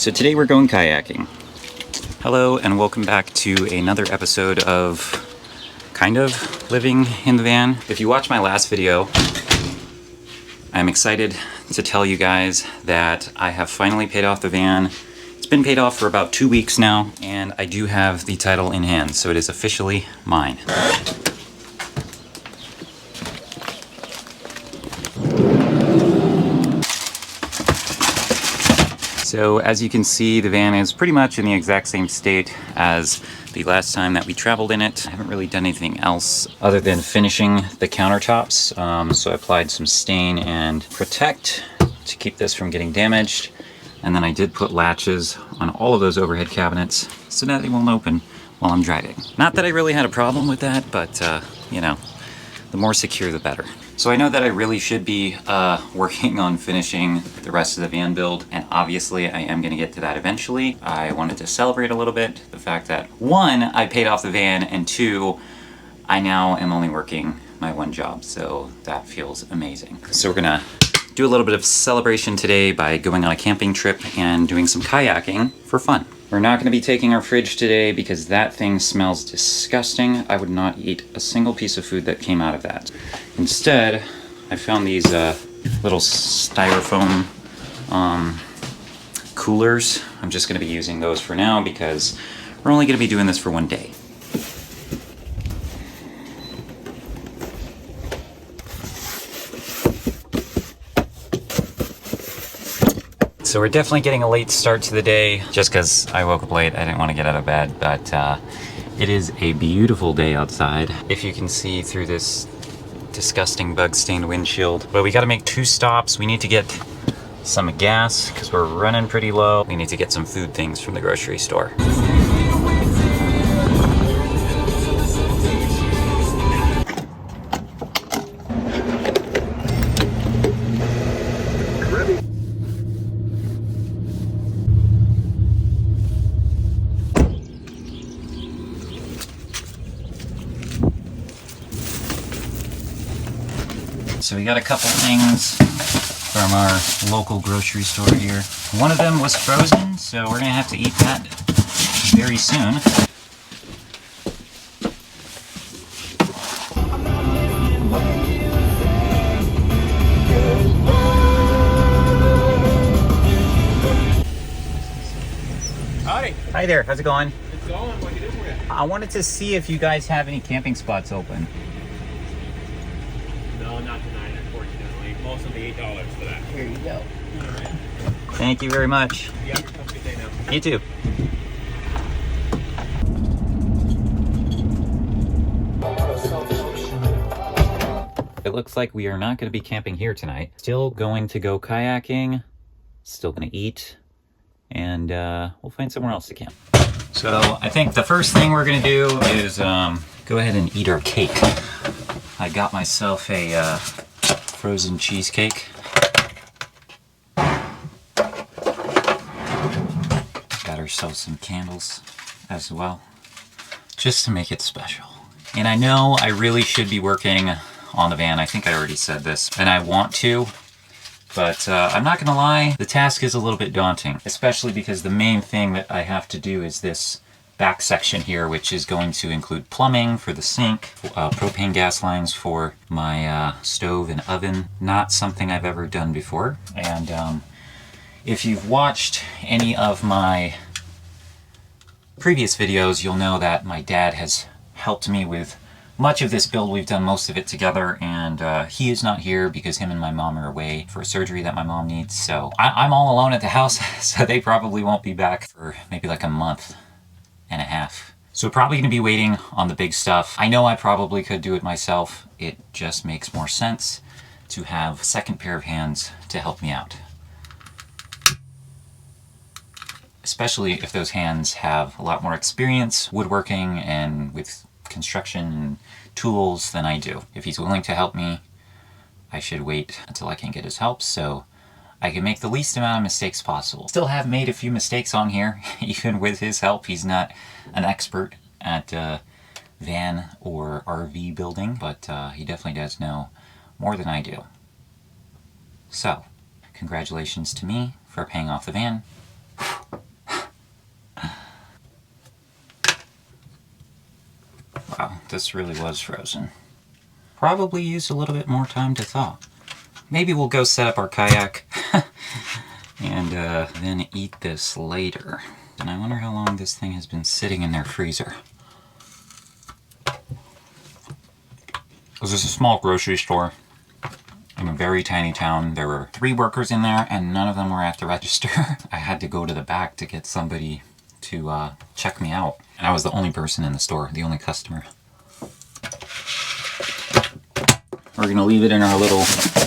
So today we're going kayaking. Hello and welcome back to another episode of kind of living in the van. If you watched my last video, I'm excited to tell you guys that I have finally paid off the van. It's been paid off for about 2 weeks now, and I do have the title in hand, so it is officially mine. So as you can see, the van is pretty much in the exact same state as the last time that we traveled in it. I haven't really done anything else other than finishing the countertops. So I applied some stain and protect to keep this from getting damaged. And then I did put latches on all of those overhead cabinets so that they won't open while I'm driving. Not that I really had a problem with that, but you know, the more secure the better. So I know that I really should be working on finishing the rest of the van build, and obviously I am going to get to that eventually. I wanted to celebrate a little bit the fact that 1, I paid off the van, and 2, I now am only working my one job, so that feels amazing. So we're gonna do a little bit of celebration today by going on a camping trip and doing some kayaking for fun. We're not going to be taking our fridge today because that thing smells disgusting. I would not eat a single piece of food that came out of that. Instead, I found these little styrofoam coolers. I'm just going to be using those for now because we're only going to be doing this for 1 day. So we're definitely getting a late start to the day just because I woke up late. I didn't want to get out of bed, but it is a beautiful day outside. If you can see through this disgusting bug-stained windshield. But we got to make 2 stops. We need to get some gas because we're running pretty low. We need to get some food things from the grocery store. So we got a couple things from our local grocery store here. One of them was frozen, so we're gonna have to eat that very soon. Howdy. Hi there, how's it going? It's going. What can I do for you? I wanted to see if you guys have any camping spots open. No, not tonight, unfortunately. Most will be $8 for that. Here you go. All right. Thank you very much. Yep. Have a good day now. You too. It looks like we are not going to be camping here tonight. Still going to go kayaking, still going to eat, and we'll find somewhere else to camp. So I think the first thing we're going to do is go ahead and eat our cake. I got myself a frozen cheesecake. Got ourselves some candles as well, just to make it special. And I know I really should be working on the van. I think I already said this, and I want to, but I'm not gonna lie, the task is a little bit daunting, especially because the main thing that I have to do is this back section here, which is going to include plumbing for the sink, propane gas lines for my stove and oven. Not something I've ever done before. And if you've watched any of my previous videos, you'll know that my dad has helped me with much of this build. We've done most of it together, and he is not here because him and my mom are away for surgery that my mom needs. So I'm all alone at the house, so they probably won't be back for maybe like a month and a half. So probably gonna be waiting on the big stuff. I know I probably could do it myself. It just makes more sense to have a second pair of hands to help me out. Especially if those hands have a lot more experience woodworking and with construction and tools than I do. If he's willing to help me, I should wait until I can get his help so I can make the least amount of mistakes possible. Still have made a few mistakes on here, even with his help. He's not an expert at van or RV building, but he definitely does know more than I do. So, congratulations to me for paying off the van. Wow, this really was frozen. Probably used a little bit more time to thaw. Maybe we'll go set up our kayak and then eat this later. And I wonder how long this thing has been sitting in their freezer. This is a small grocery store in a very tiny town. There were 3 workers in there and none of them were at the register. I had to go to the back to get somebody to check me out. And I was the only person in the store, the only customer. We're gonna leave it in our little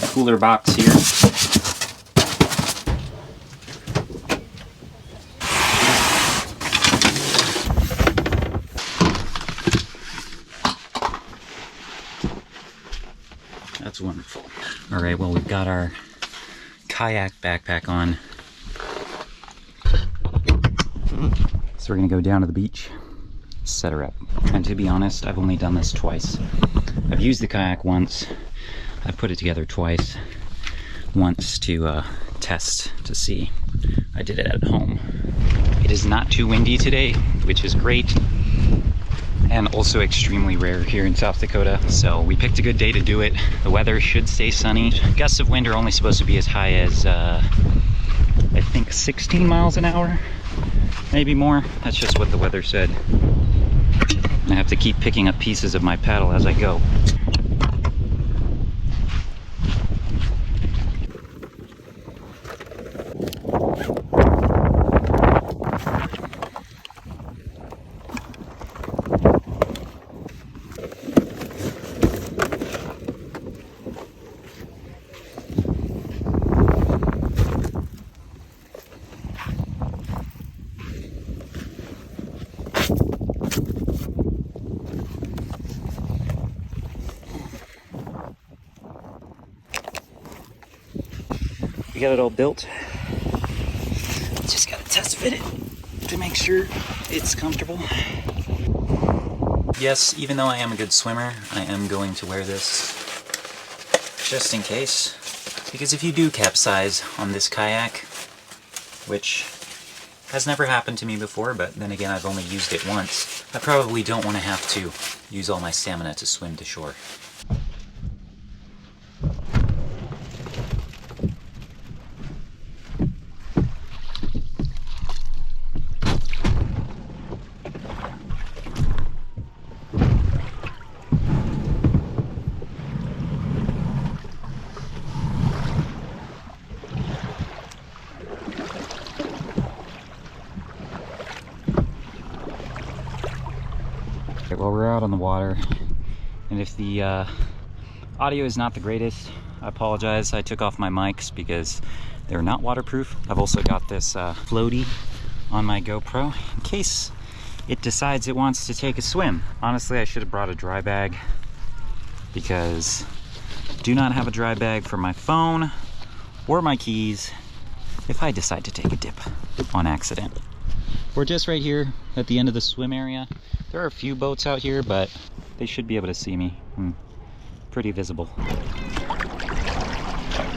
cooler box here. That's wonderful. All right, well, we've got our kayak backpack on. So we're gonna go down to the beach, set her up. And to be honest, I've only done this twice. I've used the kayak once. I've put it together twice. Once to test to see. I did it at home. It is not too windy today, which is great. And also extremely rare here in South Dakota. So we picked a good day to do it. The weather should stay sunny. Gusts of wind are only supposed to be as high as, I think 16 miles an hour. Maybe more. That's just what the weather said. I have to keep picking up pieces of my paddle as I go. We got it all built. Just gotta test fit it to make sure it's comfortable. Yes, even though I am a good swimmer, I am going to wear this just in case. Because if you do capsize on this kayak, which has never happened to me before, but then again I've only used it once, I probably don't want to have to use all my stamina to swim to shore. Well, we're out on the water, and if the audio is not the greatest, I apologize. I took off my mics because they're not waterproof. I've also got this floaty on my GoPro in case it decides it wants to take a swim. Honestly, I should have brought a dry bag because I do not have a dry bag for my phone or my keys if I decide to take a dip on accident. We're just right here at the end of the swim area. There are a few boats out here, but they should be able to see me. Pretty visible.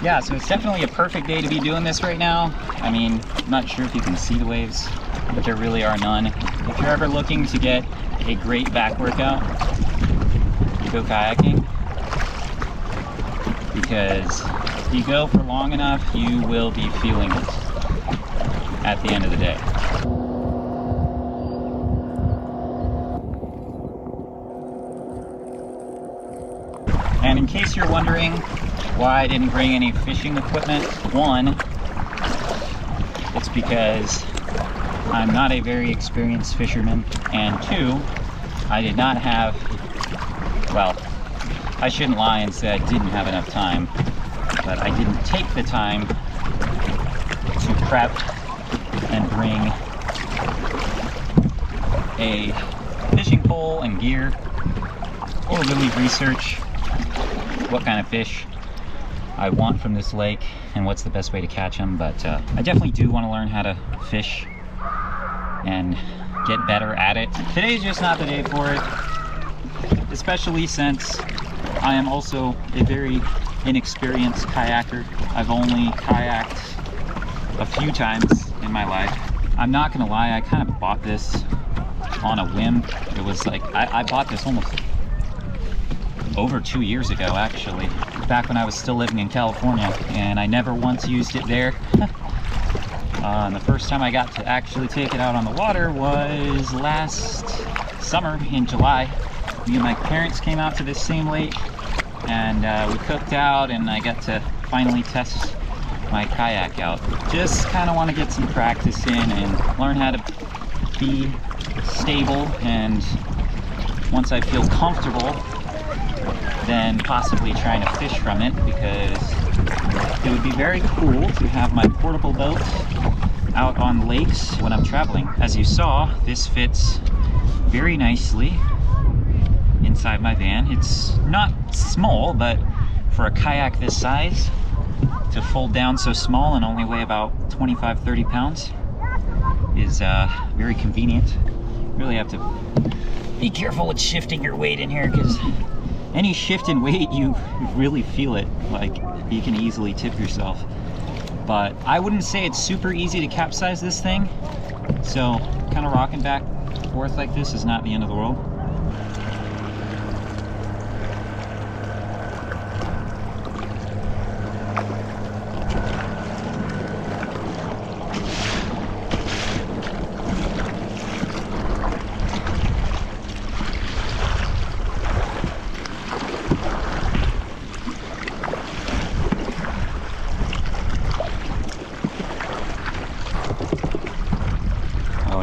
Yeah, so it's definitely a perfect day to be doing this right now. I mean, I'm not sure if you can see the waves, but there really are none. If you're ever looking to get a great back workout, you go kayaking. Because if you go for long enough, you will be feeling it at the end of the day. And in case you're wondering why I didn't bring any fishing equipment, one, it's because I'm not a very experienced fisherman, and two, I did not have, well, I shouldn't lie and say I didn't have enough time, but I didn't take the time to prep and bring a fishing pole and gear, or really research what kind of fish I want from this lake and what's the best way to catch them. But I definitely do want to learn how to fish and get better at it. Today's just not the day for it, especially since I am also a very inexperienced kayaker. I've only kayaked a few times in my life. I'm not gonna lie, I kind of bought this on a whim. It was like, I bought this almost over 2 years ago, actually, back when I was still living in California, and I never once used it there. And the first time I got to actually take it out on the water was last summer in July. Me and my parents came out to this same lake, and we cooked out, and I got to finally test my kayak out. Just kind of want to get some practice in and learn how to be stable, and once I feel comfortable, then possibly trying to fish from it, because it would be very cool to have my portable boat out on lakes when I'm traveling. As you saw, this fits very nicely inside my van. It's not small, but for a kayak this size, to fold down so small and only weigh about 25-30 pounds is very convenient. Really have to be careful with shifting your weight in here, because any shift in weight, you really feel it. Like, you can easily tip yourself. But I wouldn't say it's super easy to capsize this thing, so kind of rocking back and forth like this is not the end of the world.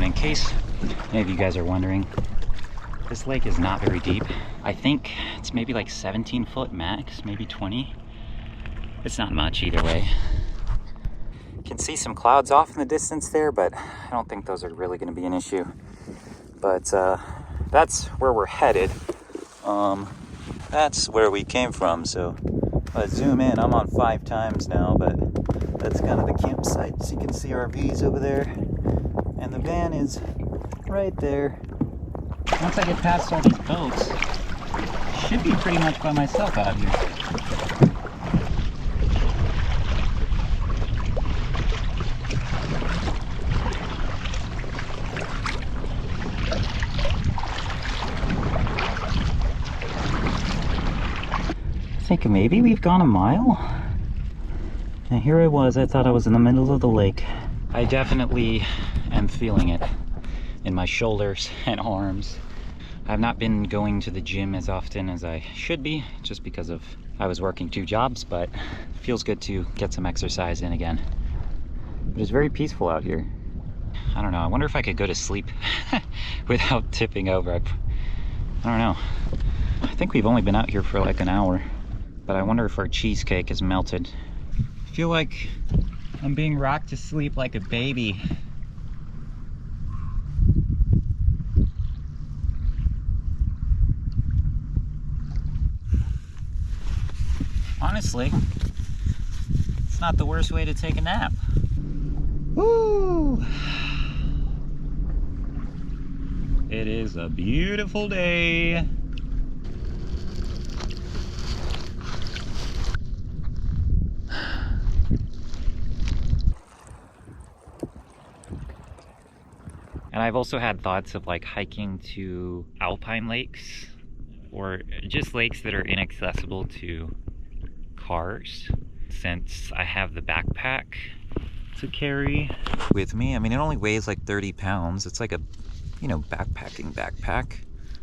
In case any of you guys are wondering, this lake is not very deep. I think it's maybe like 17 foot max, maybe 20. It's not much either way. You can see some clouds off in the distance there, but I don't think those are really going to be an issue. But that's where we're headed. That's where we came from. So if I zoom in, I'm on 5 times now, but that's kind of the campsite. So you can see RVs over there. And the van is right there. Once I get past all these boats, should be pretty much by myself out here. I think maybe we've gone a mile. And here I was, I thought I was in the middle of the lake. I definitely am feeling it in my shoulders and arms. I've not been going to the gym as often as I should be, just because of I was working 2 jobs, but it feels good to get some exercise in again. But it's very peaceful out here. I don't know, I wonder if I could go to sleep without tipping over. I don't know. I think we've only been out here for like an hour, but I wonder if our cheesecake is melted. I feel like I'm being rocked to sleep like a baby. Honestly, it's not the worst way to take a nap. Woo! It is a beautiful day. And I've also had thoughts of like hiking to alpine lakes, or just lakes that are inaccessible to cars, since I have the backpack to carry with me. I mean, it only weighs like 30 pounds. It's like a, you know, backpacking backpack.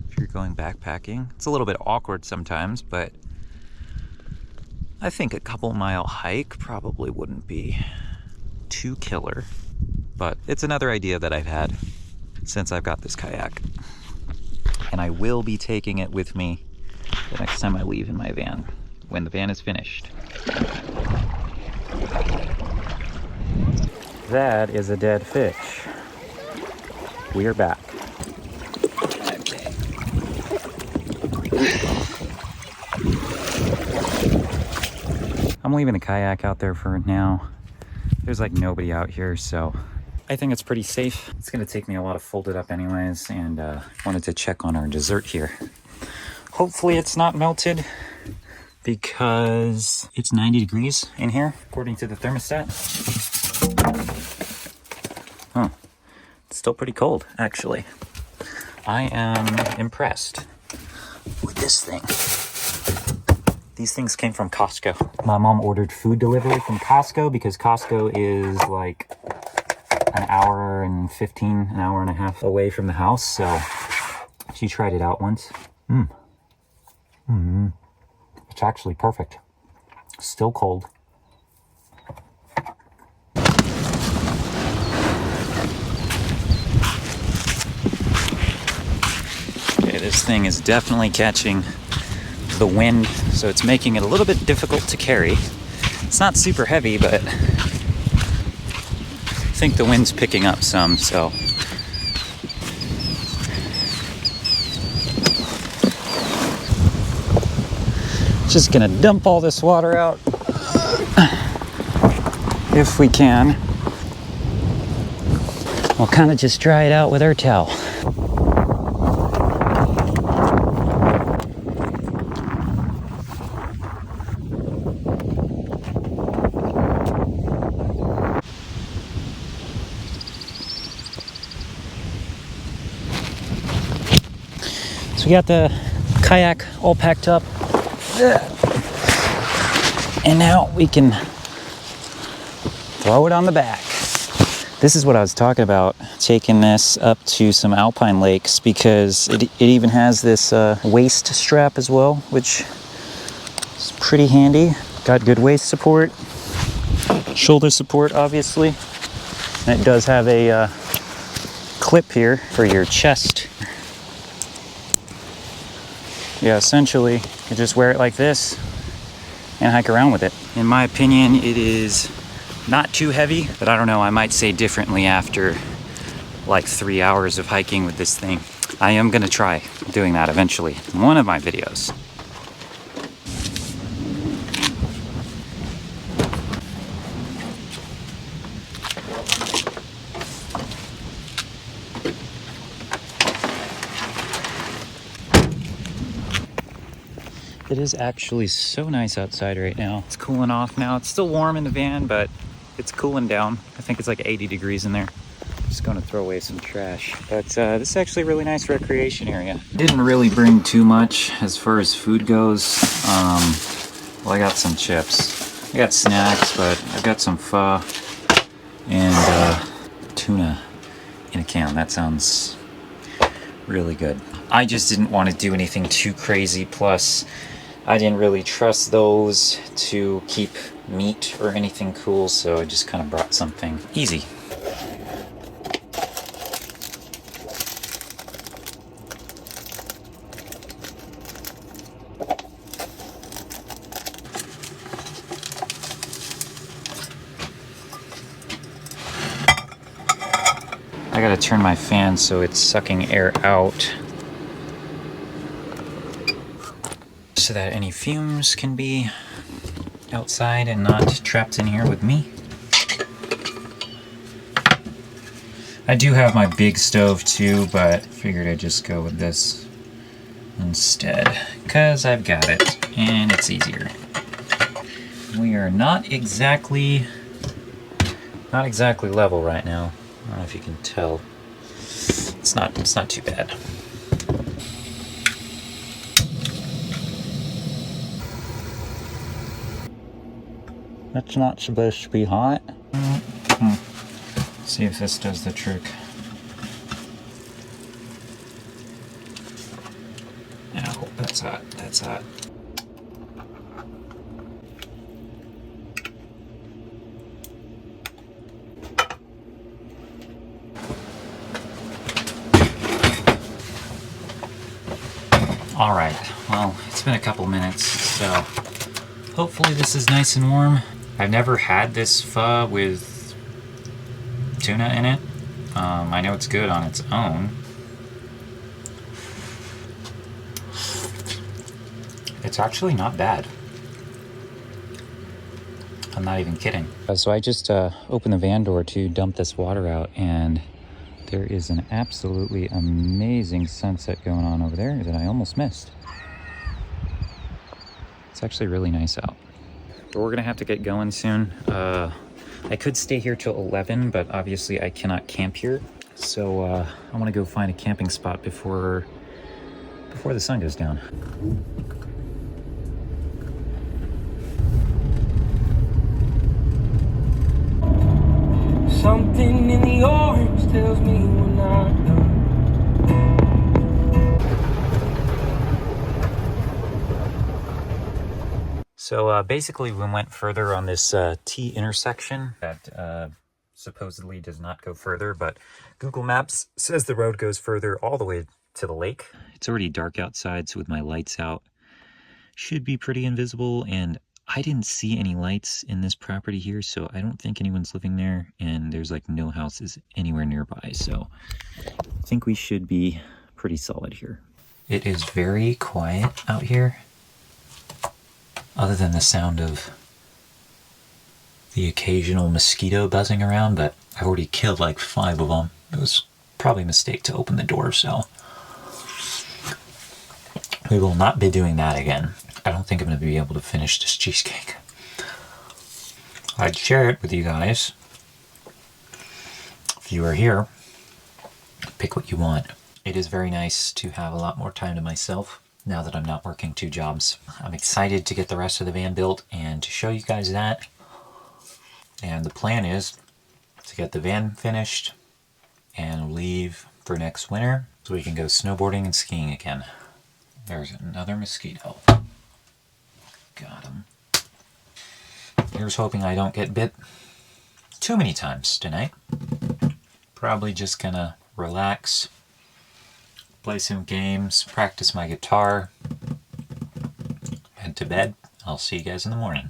If you're going backpacking, it's a little bit awkward sometimes, but I think a couple-mile hike probably wouldn't be too killer. But it's another idea that I've had since I've got this kayak. And I will be taking it with me the next time I leave in my van, when the van is finished. That is a dead fish. We are back. I'm leaving the kayak out there for now. There's like nobody out here, so I think it's pretty safe. It's gonna take me a lot of folded up anyways, and wanted to check on our dessert here. Hopefully it's not melted, because it's 90 degrees in here, according to the thermostat. Huh, it's still pretty cold, actually. I am impressed with this thing. These things came from Costco. My mom ordered food delivery from Costco because Costco is like an hour and 15, an hour and a half away from the house. So she tried it out once. It's actually perfect. Still cold. Okay, this thing is definitely catching the wind, so it's making it a little bit difficult to carry. It's not super heavy, but I think the wind's picking up some, so. Just gonna dump all this water out if we can. We'll kind of just dry it out with our towel. So we got the kayak all packed up. And now we can throw it on the back. This is what I was talking about, taking this up to some alpine lakes, because it even has this waist strap as well, which is pretty handy. Got good waist support, shoulder support obviously, and it does have a clip here for your chest. Yeah, essentially you just wear it like this and hike around with it. In my opinion, it is not too heavy, but I don't know, I might say differently after like 3 hours of hiking with this thing. I am gonna try doing that eventually in one of my videos. It is actually so nice outside right now. It's cooling off now. It's still warm in the van, but it's cooling down. I think it's like 80 degrees in there. Just gonna throw away some trash. But this is actually a really nice recreation area. Didn't really bring too much as far as food goes. Well, I got some chips. I got snacks, but I've got some pho and tuna in a can. That sounds really good. I just didn't want to do anything too crazy. Plus, I didn't really trust those to keep meat or anything cool, so I just kind of brought something easy. I gotta turn my fan so it's sucking air out, so that any fumes can be outside and not trapped in here with me. I do have my big stove too, but figured I'd just go with this instead, because I've got it and it's easier. We are not exactly level right now. I don't know if you can tell. It's not too bad. That's not supposed to be hot. See if this does the trick. Ow, that's hot, that's hot. All right, well, it's been a couple minutes, so hopefully this is nice and warm. I've never had this pho with tuna in it. I know it's good on its own. It's actually not bad. I'm not even kidding. So I just opened the van door to dump this water out, and there is an absolutely amazing sunset going on over there that I almost missed. It's actually really nice out. But we're gonna have to get going soon. I could stay here till 11, but obviously I cannot camp here. So I want to go find a camping spot before the sun goes down. Something in the orange tells me we're not done. So basically we went further on this T intersection that supposedly does not go further, but Google Maps says the road goes further all the way to the lake. It's already dark outside, so with my lights out, should be pretty invisible, and I didn't see any lights in this property here, so I don't think anyone's living there, and there's like no houses anywhere nearby, so I think we should be pretty solid here. It is very quiet out here, other than the sound of the occasional mosquito buzzing around, but I've already killed like 5 of them. It was probably a mistake to open the door, so we will not be doing that again. I don't think I'm going to be able to finish this cheesecake. I'd share it with you guys. If you are here, pick what you want. It is very nice to have a lot more time to myself now that I'm not working 2 jobs. I'm excited to get the rest of the van built and to show you guys that. And the plan is to get the van finished and leave for next winter so we can go snowboarding and skiing again. There's another mosquito. Got him. Here's hoping I don't get bit too many times tonight. Probably just gonna relax, play some games, practice my guitar, head to bed. I'll see you guys in the morning.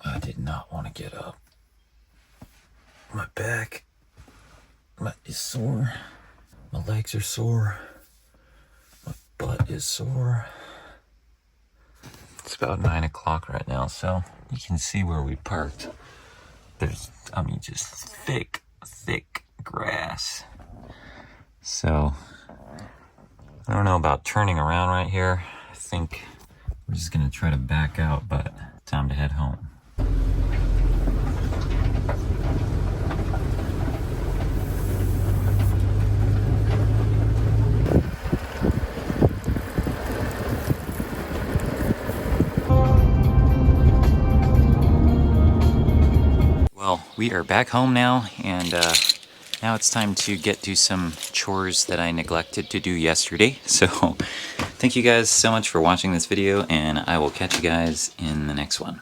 I did not want to get up. My back is sore. My legs are sore. My butt is sore. It's about 9 o'clock right now, so you can see where we parked. There's, just thick grass. So, I don't know about turning around right here. I think we're just gonna try to back out, but time to head home. Well, we are back home now, and now it's time to get to some chores that I neglected to do yesterday. So thank you guys so much for watching this video, and I will catch you guys in the next one.